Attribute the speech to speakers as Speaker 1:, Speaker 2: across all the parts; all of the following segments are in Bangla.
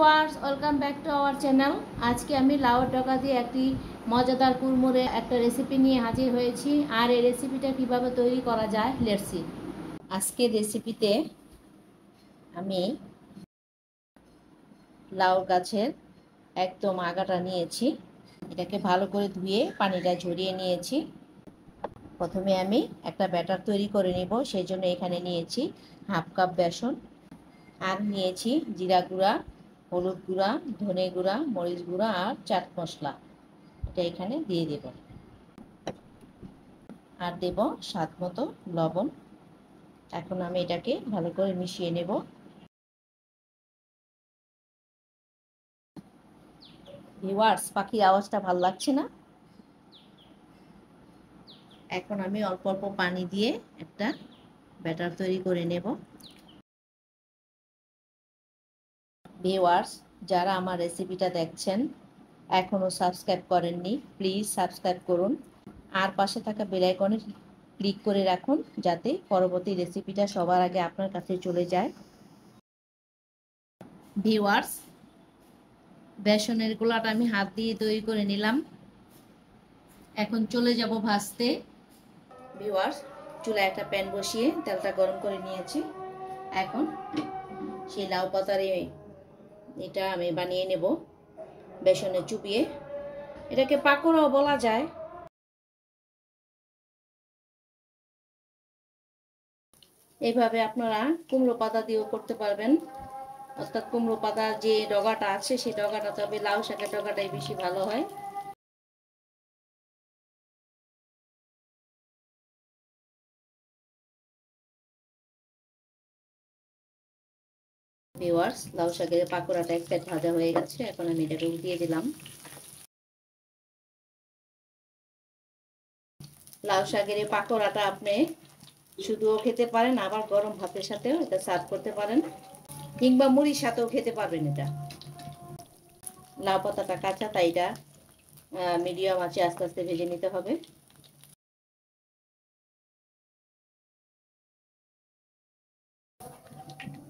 Speaker 1: Viewers, welcome back to our channel. আজকে আমি লাউয়ের ডগা দিয়ে একটি মজাদার কুড়মুড়ে একটা রেসিপি নিয়ে হাজির হয়েছি। আর এই রেসিপিটা কিভাবে তৈরি করা যায়, লেটস সি। আজকের রেসিপিতে আমি লাউ গাছের একদম আগাটা নিয়েছি। এটাকে ভালো করে ধুয়ে পানিটা ঝরিয়ে নিয়েছি। প্রথমে আমি একটা ব্যাটার তৈরি করে নেব। সেই জন্য এখানে নিয়েছি হাফ কাপ বেসন, আর নিয়েছি জিরা গুঁড়া, হলুদ গুঁড়া, ধনে গুঁড়া, মরিচ গুঁড়া আর চাট মশলা। এটা এখানে দিয়ে দেব, আর দেব স্বাদ মতো লবণ। এখন আমি এটাকে ভালো করে মিশিয়ে নেব। ভিউয়ার্স, পাখির আওয়াজটা ভালো লাগছে না? এখন আমি অল্প অল্প পানি দিয়ে একটা ব্যাটার তৈরি করে নেব। ভিউয়ার্স, যারা আমার রেসিপিটা দেখছেন এখনও সাবস্ক্রাইব করেননি, প্লিজ সাবস্ক্রাইব করুন। আর পাশে থাকা বেল আইকনে ক্লিক করে রাখুন, যাতে পরবর্তী রেসিপিটা সবার আগে আপনার কাছে চলে যায়। ভিউয়ার্স, বেসনের গোলাটা আমি হাত দিয়ে তৈরি করে নিলাম। এখন চলে যাব ভাজতে। ভিউয়ার্স, চুলায় একটা প্যান বসিয়ে তেলটা গরম করে নিয়েছি। এখন সেই লাউ পাতার এটা আমি বানিয়ে নেব বেসনে চুবিয়ে। এটাকে পাকোড়াও বলা যায়। এইভাবে আপনারা কুমড়ো পাতা দিয়েও করতে পারবেন, অর্থাৎ কুমড়ো পাতার যে ডগাটা আছে সেই ডগাটা, তবে লাউ শাকের ডগাটাই বেশি ভালো হয়। ভিউয়ার্স, লাউ শাকের পাকোড়াটা এক সাইড ভাজা হয়ে গেছে। এখন আমি এটাকে উঠিয়ে দিলাম। লাউ শাকের এই পাকোড়াটা আপনি শুধুও খেতে পারেন, আবার গরম ভাতের সাথেও এটা সার্ভ করতে পারেন, কিংবা মুড়ির সাথেও খেতে পারবেন। এটা লাউ পাতাটা কাঁচা, তাই এটা মিডিয়াম আঁচে আস্তে আস্তে ভেজে নিতে হবে।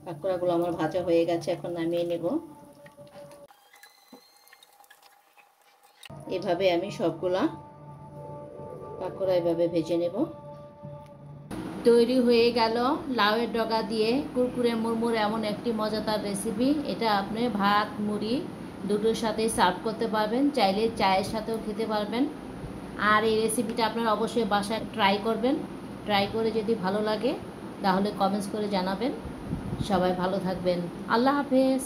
Speaker 1: পাকোড়াগুলো আমার ভাজা হয়ে গেছে, এখন নামিয়ে নেব। এভাবে আমি সবগুলা পাকোড়া এভাবে ভেজে নেব। তৈরি হয়ে গেল লাউয়ের ডগা দিয়ে কুরকুরে মুড়মুড় এমন একটি মজাদার রেসিপি। এটা আপনি ভাত মুড়ি দুটোর সাথেই সার্ভ করতে পারবেন, চাইলে চায়ের সাথেও খেতে পারবেন। আর এই রেসিপিটা আপনারা অবশ্যই বাসায় ট্রাই করবেন। ট্রাই করে যদি ভালো লাগে তাহলে কমেন্টস করে জানাবেন। সবাই ভালো থাকবেন। আল্লাহ হাফেজ।